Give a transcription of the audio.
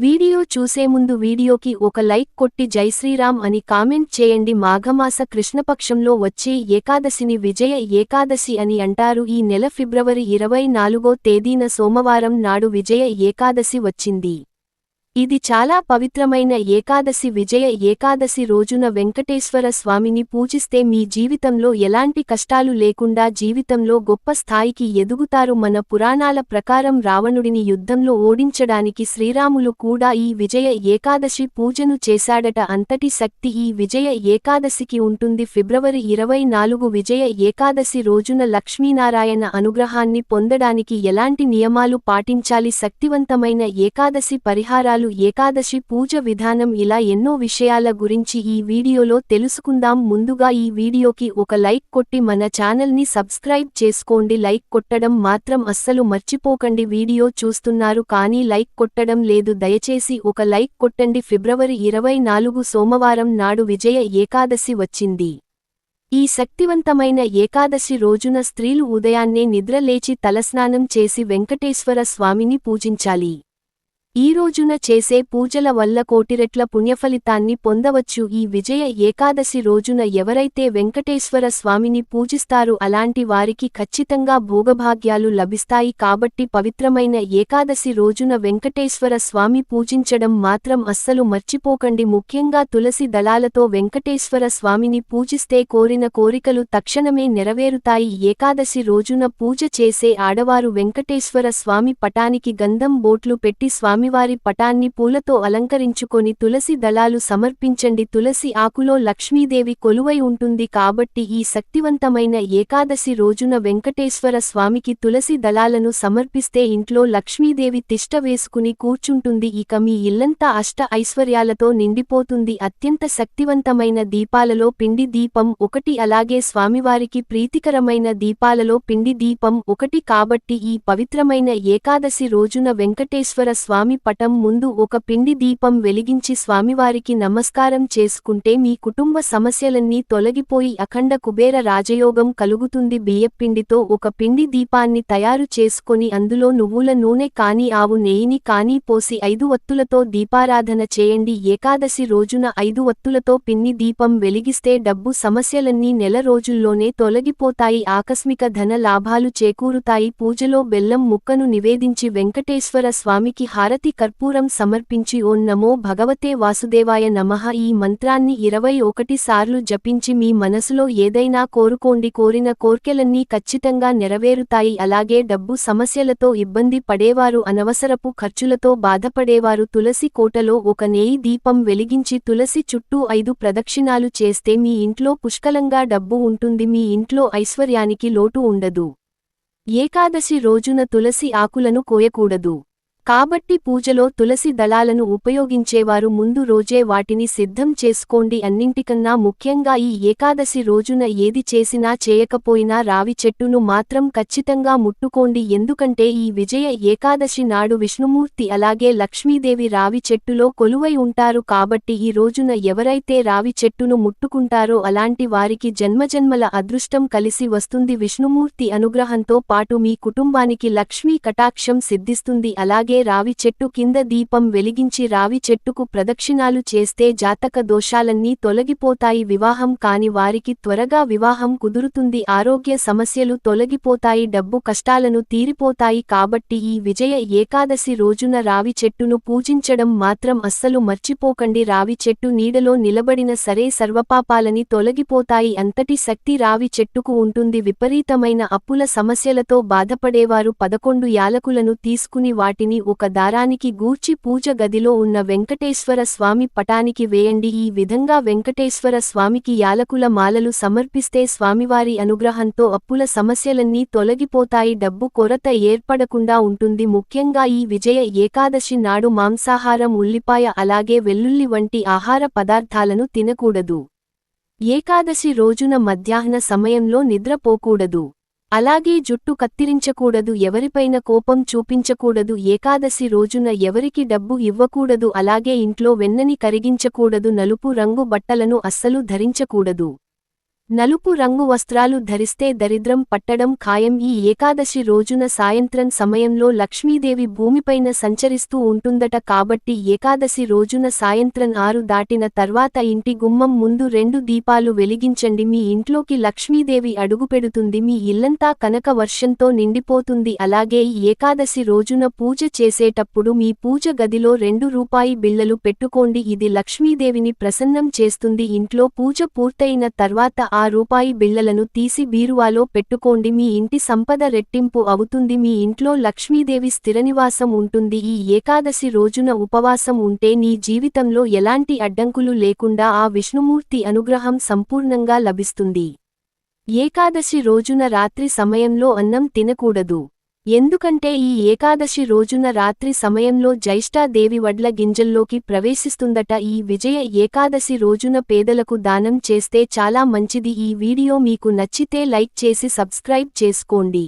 Video చూసే ముందు వీడియోకి ఒక లైక్ కొట్టి జై శ్రీరామ్ అని కామెంట్ చేయండి. మాఘమాస కృష్ణపక్షంలో వచ్చే ఏకాదశిని విజయ ఏకాదశి అని అంటారు. ఈ నెల ఫిబ్రవరి 24వ తేదీన సోమవారం నాడు విజయ ఏకాదశి వచ్చింది. ఇది చాలా పవిత్రమైన ఏకాదశి. విజయ ఏకాదశి రోజున వెంకటేశ్వర స్వామిని పూజిస్తే మీ జీవితంలో ఎలాంటి కష్టాలు లేకుండా జీవితంలో గొప్ప స్థాయికి ఎదుగుతారు. మన పురాణాల ప్రకారం రావణుడిని యుద్ధంలో ఓడించడానికి శ్రీరాములు కూడా ఈ విజయ ఏకాదశి పూజను చేశాడట. అంతటి శక్తి ఈ విజయ ఏకాదశికి ఉంటుంది. ఫిబ్రవరి 24 విజయ ఏకాదశి రోజున లక్ష్మీనారాయణ అనుగ్రహాన్ని పొందడానికి ఎలాంటి నియమాలు పాటించాలి, శక్తివంతమైన ఏకాదశి పరిహారాలు, ఏకాదశి పూజ విధానం, ఇలా ఎన్నో విషయాల గురించి ఈ వీడియోలో తెలుసుకుందాం. ముందుగా ఈ వీడియోకి ఒక లైక్ కొట్టి మన ఛానల్ని సబ్స్క్రైబ్ చేసుకోండి. లైక్ కొట్టడం మాత్రం అస్సలు మర్చిపోకండి. వీడియో చూస్తున్నారు కానీ లైక్ కొట్టడం లేదు, దయచేసి ఒక లైక్ కొట్టండి. ఫిబ్రవరి 24 సోమవారం నాడు విజయ ఏకాదశి వచ్చింది. ఈ శక్తివంతమైన ఏకాదశి రోజున స్త్రీలు ఉదయాన్నే నిద్రలేచి తలస్నానం చేసి వెంకటేశ్వర స్వామిని పూజించాలి. ఈ రోజున చేసే పూజల వల్ల కోటిరెట్ల పుణ్యఫలితాన్ని పొందవచ్చు. ఈ విజయ ఏకాదశి రోజున ఎవరైతే వెంకటేశ్వర స్వామిని పూజిస్తారో అలాంటి వారికి ఖచ్చితంగా భోగభాగ్యాలు లభిస్తాయి. కాబట్టి పవిత్రమైన ఏకాదశి రోజున వెంకటేశ్వర స్వామి పూజించడం మాత్రం అస్సలు మర్చిపోకండి. ముఖ్యంగా తులసి దళాలతో వెంకటేశ్వర స్వామిని పూజిస్తే కోరిన కోరికలు తక్షణమే నెరవేరుతాయి. ఏకాదశి రోజున పూజ చేసే ఆడవారు వెంకటేశ్వర స్వామి పటానికి గంధం బోట్లు పెట్టి స్వామివారి పటాన్ని పూలతో అలంకరించుకొని తులసి దళాలు సమర్పించండి. తులసి ఆకులో లక్ష్మీదేవి కొలువై ఉంటుంది కాబట్టి ఈ శక్తివంతమైన ఏకాదశి రోజున వెంకటేశ్వర స్వామికి తులసి దళాలను సమర్పిస్తే ఇంట్లో లక్ష్మీదేవి తిష్ట వేసుకుని కూర్చుంటుంది. ఇక మీ ఇల్లంతా అష్ట ఐశ్వర్యాలతో నిండిపోతుంది. అత్యంత శక్తివంతమైన దీపాలలో పిండి దీపం ఒకటి, అలాగే స్వామివారికి ప్రీతికరమైన దీపాలలో పిండి దీపం ఒకటి. కాబట్టి ఈ పవిత్రమైన ఏకాదశి రోజున వెంకటేశ్వర స్వామి పటం ముందు ఒక పిండి దీపం వెలిగించి స్వామివారికి నమస్కారం చేసుకుంటే మీ కుటుంబ సమస్యలన్నీ తొలగిపోయి అఖండ కుబేర రాజయోగం కలుగుతుంది. బియ్యపిండితో ఒక పిండి దీపాన్ని తయారు చేసుకొని అందులో నువ్వుల నూనె కానీ ఆవు నెయ్యిని కానీ పోసి 5 ఒత్తులతో దీపారాధన చేయండి. ఏకాదశి రోజున 5 ఒత్తులతో పిండి దీపం వెలిగిస్తే డబ్బు సమస్యలన్నీ నెల రోజుల్లోనే తొలగిపోతాయి. ఆకస్మిక ధన లాభాలు చేకూరుతాయి. పూజలో బెల్లం ముక్కను నివేదించి వెంకటేశ్వర స్వామికి హారతి కర్పూరం సమర్పించి ఓం నమో భగవతే వాసుదేవాయ నమః ఈ మంత్రాన్ని 21 సార్లు జపించి మీ మనసులో ఏదైనా కోరుకోండి. కోరిన కోర్కెలన్నీ ఖచ్చితంగా నెరవేరుతాయి. అలాగే డబ్బు సమస్యలతో ఇబ్బంది పడేవారు, అనవసరపు ఖర్చులతో బాధపడేవారు తులసి కోటలో ఒక నెయ్యి దీపం వెలిగించి తులసి చుట్టూ 5 ప్రదక్షిణాలు చేస్తే మీ ఇంట్లో పుష్కలంగా డబ్బు ఉంటుంది. మీ ఇంట్లో ఐశ్వర్యానికి లోటు ఉండదు. ఏకాదశి రోజున తులసి ఆకులను కోయకూడదు. కాబట్టి పూజలో తులసి దళాలను ఉపయోగించేవారు ముందు రోజే వాటిని సిద్ధం చేసుకోండి. అన్నింటికన్నా ముఖ్యంగా ఈ ఏకాదశి రోజున ఏది చేసినా చేయకపోయినా రావి చెట్టును మాత్రం ఖచ్చితంగా ముట్టుకోండి. ఎందుకంటే ఈ విజయ ఏకాదశి నాడు విష్ణుమూర్తి అలాగే లక్ష్మీదేవి రావి చెట్టులో కొలువై ఉంటారు. కాబట్టి ఈ రోజున ఎవరైతే రావి చెట్టును ముట్టుకుంటారో అలాంటి వారికి జన్మజన్మల అదృష్టం కలిసి వస్తుంది. విష్ణుమూర్తి అనుగ్రహంతో పాటు మీ కుటుంబానికి లక్ష్మీ కటాక్షం సిద్ధిస్తుంది. అలాగే రావి చెట్టు కింద దీపం వెలిగించి రావి చెట్టుకు ప్రదక్షిణాలు చేస్తే జాతక దోషాలన్నీ తొలగిపోతాయి. వివాహం కాని వారికి త్వరగా వివాహం కుదురుతుంది. ఆరోగ్య సమస్యలు తొలగిపోతాయి. డబ్బు కష్టాలను తీరిపోతాయి. కాబట్టి ఈ విజయ ఏకాదశి రోజున రావి చెట్టును పూజించడం మాత్రం అస్సలు మర్చిపోకండి. రావి చెట్టు నీడలో నిలబడిన సరే సర్వపాపాలని తొలగిపోతాయి. అంతటి శక్తి రావి చెట్టుకు ఉంటుంది. విపరీతమైన అప్పుల సమస్యలతో బాధపడేవారు 11 యాలకులను తీసుకుని వాటిని ఒక దారానికి గూర్చి పూజ గదిలో ఉన్న వెంకటేశ్వర స్వామి పటానికి వేయండి. ఈ విధంగా వెంకటేశ్వర స్వామికి యాలకుల మాలలు సమర్పిస్తే స్వామివారి అనుగ్రహంతో అప్పుల సమస్యలన్నీ తొలగిపోతాయి. డబ్బు కొరత ఏర్పడకుండా ఉంటుంది. ముఖ్యంగా ఈ విజయ ఏకాదశి నాడు మాంసాహారం, ఉల్లిపాయ అలాగే వెల్లుల్లి వంటి ఆహార పదార్థాలను తినకూడదు. ఏకాదశి రోజున మధ్యాహ్న సమయంలో నిద్రపోకూడదు. అలాగే జుట్టు కత్తిరించకూడదు. ఎవరిపైన కోపం చూపించకూడదు. ఏకాదశి రోజున ఎవరికి డబ్బు ఇవ్వకూడదు. అలాగే ఇంట్లో వెన్నని కరిగించకూడదు. నలుపు రంగు బట్టలను అస్సలు ధరించకూడదు. నలుపు రంగు వస్త్రాలు ధరిస్తే దరిద్రం పట్టడం ఖాయం. ఈ ఏకాదశి రోజున సాయంత్రం సమయంలో లక్ష్మీదేవి భూమిపైన సంచరిస్తూ ఉంటుందట కాబట్టి ఏకాదశి రోజున సాయంత్రం 6 దాటిన తర్వాత ఇంటి గుమ్మం ముందు 2 దీపాలు వెలిగించండి. మీ ఇంట్లోకి లక్ష్మీదేవి అడుగుపెడుతుంది. మీ ఇల్లంతా కనక వర్షంతో నిండిపోతుంది. అలాగే ఈ ఏకాదశి రోజున పూజ చేసేటప్పుడు మీ పూజ గదిలో 2 రూపాయి బిళ్లలు పెట్టుకోండి. ఇది లక్ష్మీదేవిని ప్రసన్నం చేస్తుంది. ఇంట్లో పూజ పూర్తయిన తర్వాత ఆ రూపాయి బిళ్లలను తీసి బీరువాలో పెట్టుకోండి. మీ ఇంటి సంపద రెట్టింపు అవుతుంది. మీ ఇంట్లో లక్ష్మీదేవి స్థిరనివాసం ఉంటుంది. ఈ ఏకాదశి రోజున ఉపవాసం ఉంటే నీ జీవితంలో ఎలాంటి అడ్డంకులు లేకుండా ఆ విష్ణుమూర్తి అనుగ్రహం సంపూర్ణంగా లభిస్తుంది. ఏకాదశి రోజున రాత్రి సమయంలో అన్నం తినకూడదు. ఎందుకంటే ఈ ఏకాదశి రోజున రాత్రి సమయంలో జ్యేష్ఠాదేవి వడ్ల గింజల్లోకి ప్రవేశిస్తుందట. ఈ విజయ ఏకాదశి రోజున పేదలకు దానం చేస్తే చాలా మంచిది. ఈ వీడియో మీకు నచ్చితే లైక్ చేసి సబ్స్క్రైబ్ చేసుకోండి.